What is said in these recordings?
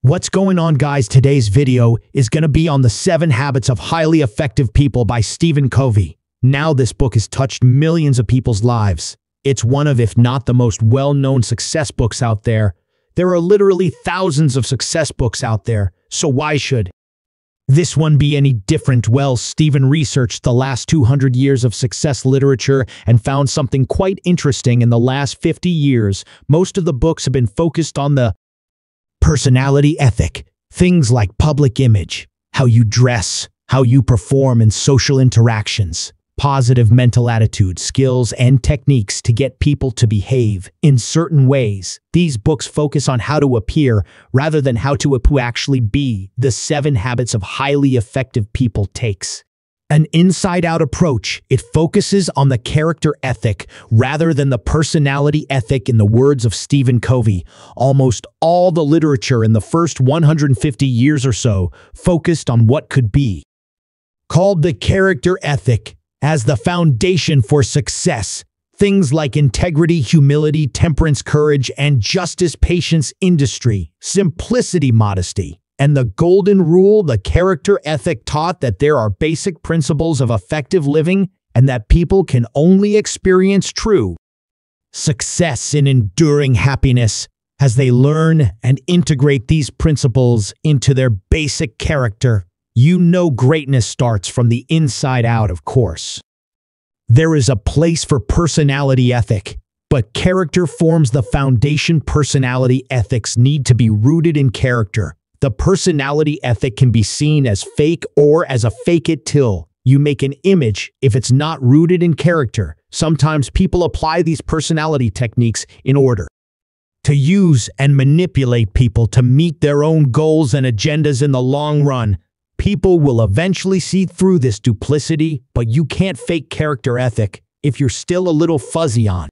What's going on, guys? Today's video is going to be on the 7 Habits of Highly Effective People by Stephen Covey. Now this book has touched millions of people's lives. It's one of, if not the most well-known success books out there. There are literally thousands of success books out there, so why should this one be any different? Well, Stephen researched the last 200 years of success literature and found something quite interesting. In the last 50 years, most of the books have been focused on the personality ethic, things like public image, how you dress, how you perform in social interactions, positive mental attitude, skills, and techniques to get people to behave in certain ways. These books focus on how to appear rather than how to actually be. The 7 Habits of Highly Effective People takes an inside-out approach. It focuses on the character ethic rather than the personality ethic. In the words of Stephen Covey, almost all the literature in the first 150 years or so focused on what could be called the character ethic as the foundation for success. Things like integrity, humility, temperance, courage, and justice, patience, industry, simplicity, modesty, and the golden rule. The character ethic taught that there are basic principles of effective living and that people can only experience true success in enduring happiness as they learn and integrate these principles into their basic character. You know, greatness starts from the inside out, of course. There is a place for personality ethic, but character forms the foundation. Personality ethics need to be rooted in character. The personality ethic can be seen as fake or as a fake it till you make an image if it's not rooted in character. Sometimes people apply these personality techniques in order to use and manipulate people to meet their own goals and agendas. In the long run, people will eventually see through this duplicity, but you can't fake character ethic if you're still a little fuzzy on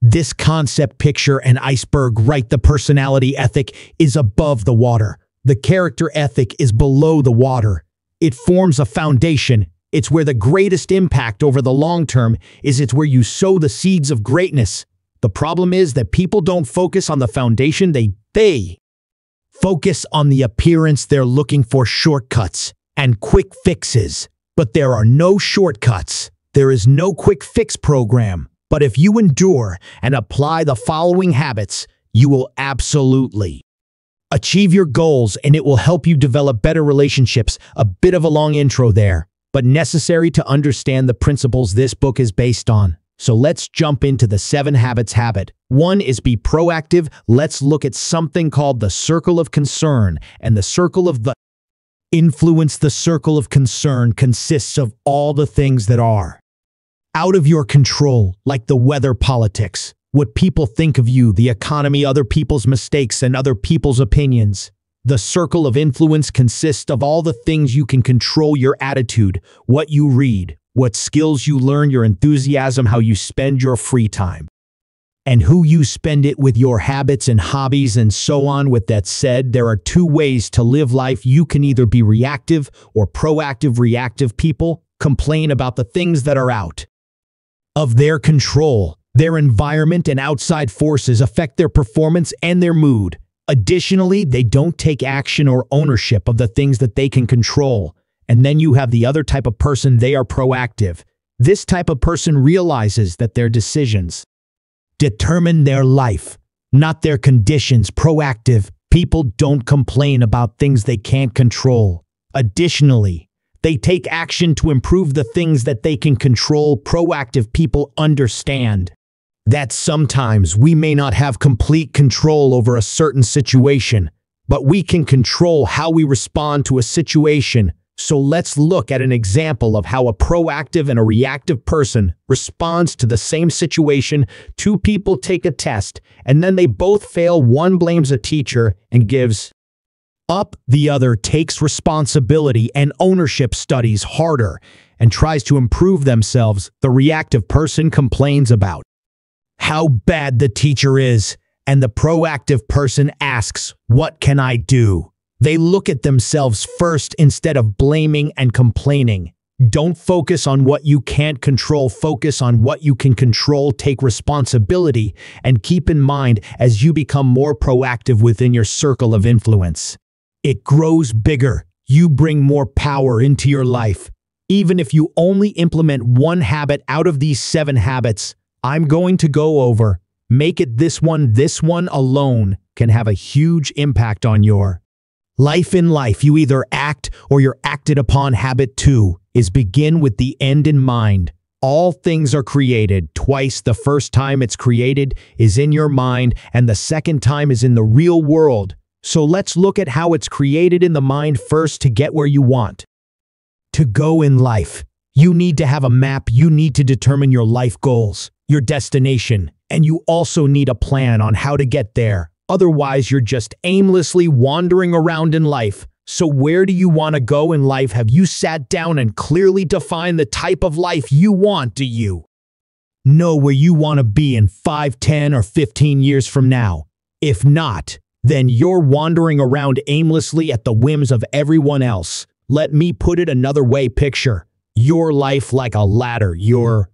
this concept. Picture an iceberg, right? The personality ethic is above the water. The character ethic is below the water. It forms a foundation. It's where the greatest impact over the long term is. It's where you sow the seeds of greatness. The problem is that people don't focus on the foundation. They focus on the appearance. They're looking for shortcuts and quick fixes. But there are no shortcuts. There is no quick fix program. But if you endure and apply the following habits, you will absolutely achieve your goals, and it will help you develop better relationships. A bit of a long intro there, but necessary to understand the principles this book is based on. So let's jump into the 7 habits. Habit 1 is be proactive. Let's look at something called the circle of concern and the circle of the influence. The circle of concern consists of all the things that are out of your control, like the weather, politics, what people think of you, the economy, other people's mistakes, and other people's opinions. The circle of influence consists of all the things you can control: your attitude, what you read, what skills you learn, your enthusiasm, how you spend your free time, and who you spend it with, your habits and hobbies, and so on. With that said, there are 2 ways to live life. You can either be reactive or proactive. Reactive people complain about the things that are out of their control. Their environment and outside forces affect their performance and their mood. Additionally, they don't take action or ownership of the things that they can control. And then you have the other type of person. They are proactive. This type of person realizes that their decisions determine their life, not their conditions. Proactive people don't complain about things they can't control. Additionally, they take action to improve the things that they can control. Proactive people understand that sometimes we may not have complete control over a certain situation, but we can control how we respond to a situation. So let's look at an example of how a proactive and a reactive person responds to the same situation. 2 people take a test, and then they both fail. One blames a teacher and gives up. The other takes responsibility and ownership, studies harder, and tries to improve themselves. The reactive person complains about how bad the teacher is, and the proactive person asks, "What can I do?" They look at themselves first instead of blaming and complaining. Don't focus on what you can't control. Focus on what you can control. Take responsibility and keep in mind as you become more proactive within your circle of influence, it grows bigger. You bring more power into your life. Even if you only implement one habit out of these 7 habits I'm going to go over, make it this one. This one alone can have a huge impact on your life. In life, you either act or you're acted upon. Habit 2 is begin with the end in mind. All things are created twice. The first time it's created is in your mind, and the second time is in the real world. So let's look at how it's created in the mind first. To get where you want to go in life, you need to have a map. You need to determine your life goals, your destination, and you also need a plan on how to get there. Otherwise, you're just aimlessly wandering around in life. So where do you want to go in life? Have you sat down and clearly defined the type of life you want? Do you know where you want to be in 5, 10, or 15 years from now? If not, then you're wandering around aimlessly at the whims of everyone else. Let me put it another way. Picture your life like a ladder. You're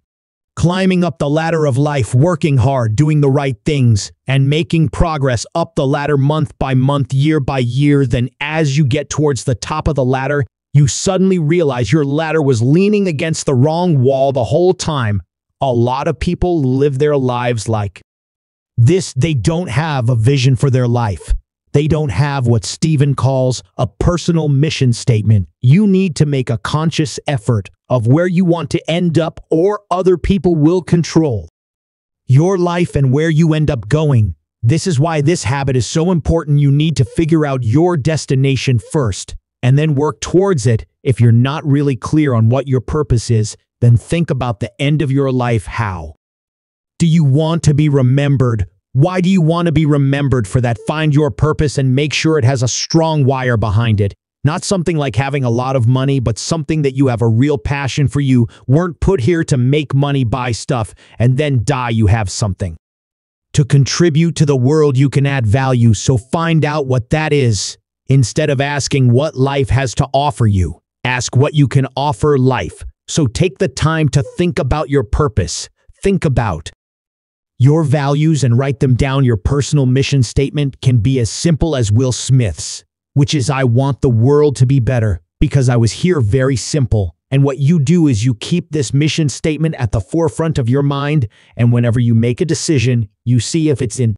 climbing up the ladder of life, working hard, doing the right things, and making progress up the ladder month by month, year by year. Then as you get towards the top of the ladder, you suddenly realize your ladder was leaning against the wrong wall the whole time. A lot of people live their lives like this. They don't have a vision for their life. They don't have what Stephen calls a personal mission statement. You need to make a conscious effort of where you want to end up, or other people will control your life and where you end up going. This is why this habit is so important. You need to figure out your destination first and then work towards it. If you're not really clear on what your purpose is, then think about the end of your life. How do you want to be remembered? Why do you want to be remembered for that? Find your purpose and make sure it has a strong wire behind it. Not something like having a lot of money, but something that you have a real passion for. You weren't put here to make money, buy stuff, and then die. You have something to contribute to the world. You can add value, so find out what that is. Instead of asking what life has to offer you, ask what you can offer life. So take the time to think about your purpose. Think about your values and write them down. Your personal mission statement can be as simple as Will Smith's, which is, I want the world to be better because I was here. Very simple. And what you do is you keep this mission statement at the forefront of your mind, and whenever you make a decision, you see if it's in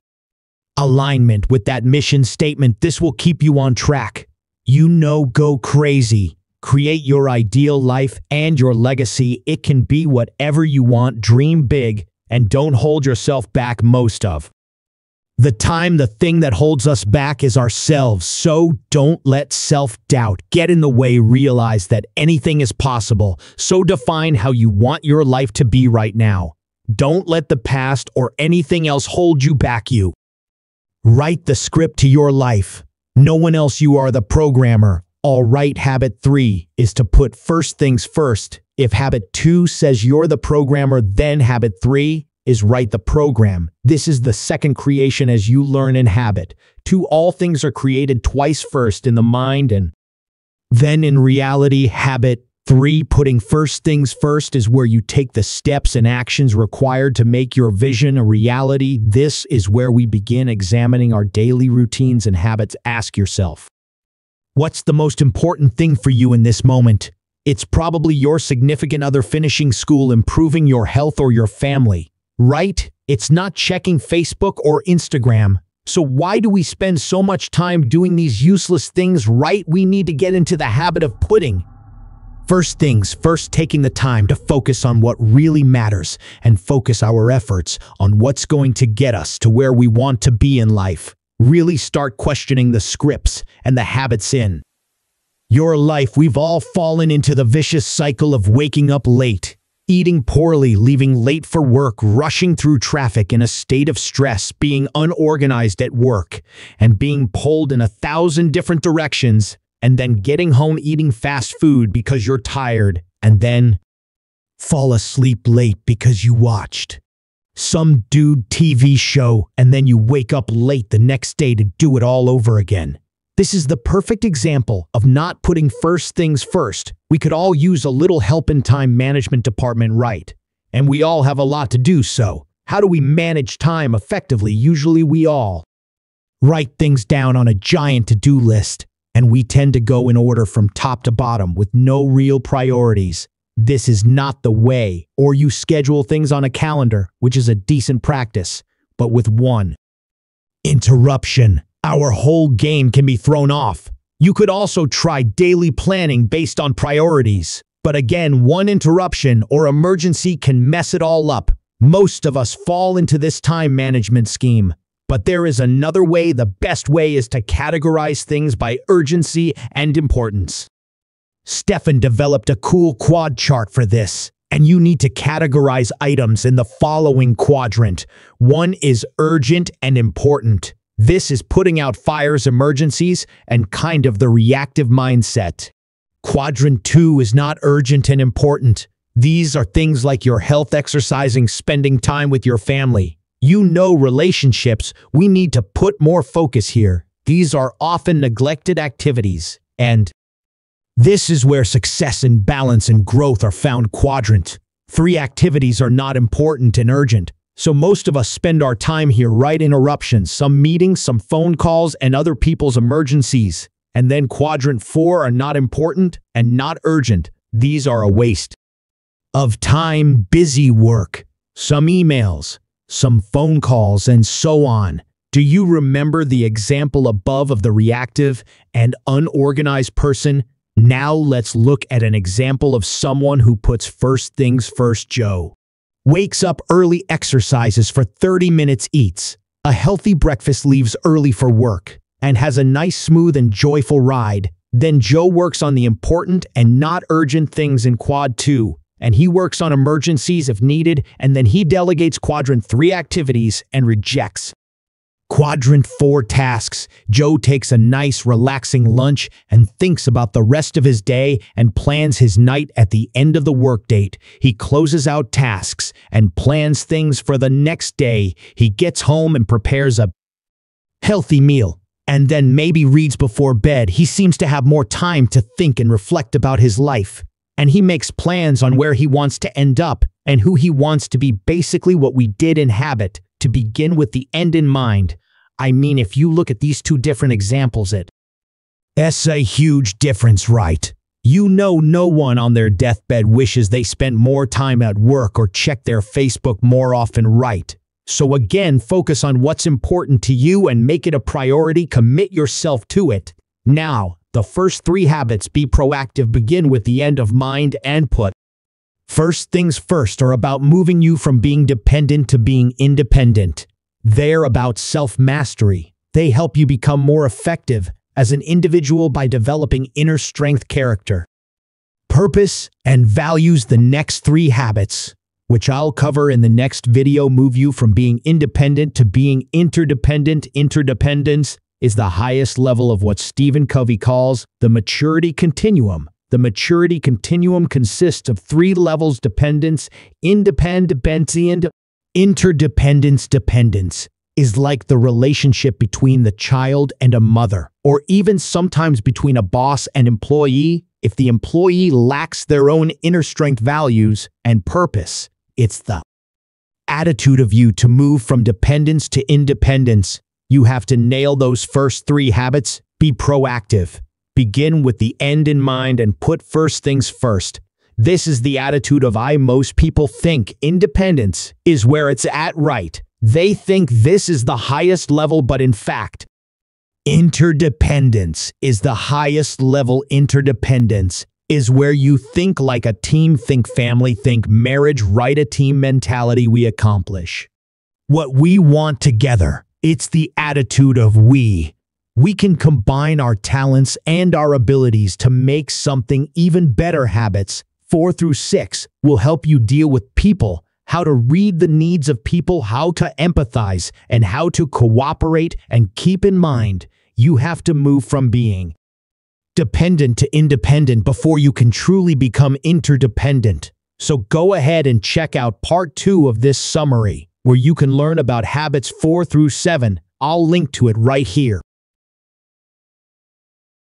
alignment with that mission statement. This will keep you on track. Go crazy. Create your ideal life and your legacy. It can be whatever you want. Dream big and don't hold yourself back. Most of the time, the thing that holds us back is ourselves. So don't let self-doubt get in the way. Realize that anything is possible. So define how you want your life to be right now. Don't let the past or anything else hold you back. You write the script to your life. No one else. You are the programmer. All right. Habit 3 is to put first things first. If habit 2 says you're the programmer, then habit 3 is write the program. This is the second creation. As you learn in habit 2, all things are created twice, first in the mind and then in reality. Habit 3, putting first things first, is where you take the steps and actions required to make your vision a reality. This is where we begin examining our daily routines and habits. Ask yourself, what's the most important thing for you in this moment? It's probably your significant other, finishing school, improving your health, or your family, right? It's not checking Facebook or Instagram. So why do we spend so much time doing these useless things, right? We need to get into the habit of putting first things first, taking the time to focus on what really matters and focus our efforts on what's going to get us to where we want to be in life. Really start questioning the scripts and the habits in your life. We've all fallen into the vicious cycle of waking up late, eating poorly, leaving late for work, rushing through traffic in a state of stress, being unorganized at work, and being pulled in 1,000 different directions, and then getting home, eating fast food because you're tired, and then fall asleep late because you watched some dude TV show, and then you wake up late the next day to do it all over again. This is the perfect example of not putting first things first. We could all use a little help in time management department, right? And we all have a lot to do, so how do we manage time effectively? Usually we all write things down on a giant to-do list, and we tend to go in order from top to bottom with no real priorities. This is not the way. Or you schedule things on a calendar, which is a decent practice, but with one interruption, our whole game can be thrown off. You could also try daily planning based on priorities, but again, one interruption or emergency can mess it all up. Most of us fall into this time management scheme, but there is another way. The best way is to categorize things by urgency and importance. Stefan developed a cool quad chart for this, and you need to categorize items in the following quadrant. 1 is urgent and important. This is putting out fires, emergencies, and kind of the reactive mindset. Quadrant 2 is not urgent and important. These are things like your health, exercising, spending time with your family. Relationships, we need to put more focus here. These are often neglected activities, and this is where success and balance and growth are found. Quadrant 3 activities are not important and urgent. So most of us spend our time here, right? Interruptions, some meetings, some phone calls, and other people's emergencies. And then quadrant 4 are not important and not urgent. These are a waste of time, busy work, some emails, some phone calls, and so on. Do you remember the example above of the reactive and unorganized person? Now let's look at an example of someone who puts first things first. Joe wakes up early, exercises for 30 minutes, eats a healthy breakfast, leaves early for work, and has a nice, smooth, and joyful ride. Then Joe works on the important and not urgent things in quad 2, and he works on emergencies if needed, and then he delegates quadrant 3 activities and rejects quadrant 4 tasks. Joe takes a nice, relaxing lunch and thinks about the rest of his day and plans his night. At the end of the workday, he closes out tasks and plans things for the next day. He gets home and prepares a healthy meal, and then maybe reads before bed. He seems to have more time to think and reflect about his life, and he makes plans on where he wants to end up and who he wants to be. Basically what we did in habit, to begin with the end in mind. I mean, if you look at these two different examples, it's a huge difference, right? No one on their deathbed wishes they spent more time at work or checked their Facebook more often, right? So again, focus on what's important to you and make it a priority. Commit yourself to it. Now, the first 3 habits: be proactive, begin with the end of mind, and put first things first, are about moving you from being dependent to being independent. They're about self-mastery. They help you become more effective as an individual by developing inner strength, character, purpose, and values. The next 3 habits, which I'll cover in the next video, move you from being independent to being interdependent. Interdependence is the highest level of what Stephen Covey calls the maturity continuum. The maturity continuum consists of 3 levels: dependence, independency, and interdependence. Dependence is like the relationship between the child and a mother, or even sometimes between a boss and employee. If the employee lacks their own inner strength, values, and purpose, it's the attitude of you to move from dependence to independence. You have to nail those first 3 habits. Be proactive. Begin with the end in mind and put first things first. This is the attitude of I. Most people think independence is where it's at, right? They think this is the highest level, but in fact, interdependence is the highest level. Interdependence is where you think like a team, think family, think marriage, right? A team mentality. We accomplish what we want together. It's the attitude of we. We can combine our talents and our abilities to make something even better. Habits 4 through 6 will help you deal with people, how to read the needs of people, how to empathize, and how to cooperate. And keep in mind, you have to move from being dependent to independent before you can truly become interdependent. So go ahead and check out part 2 of this summary, where you can learn about habits 4 through 7. I'll link to it right here.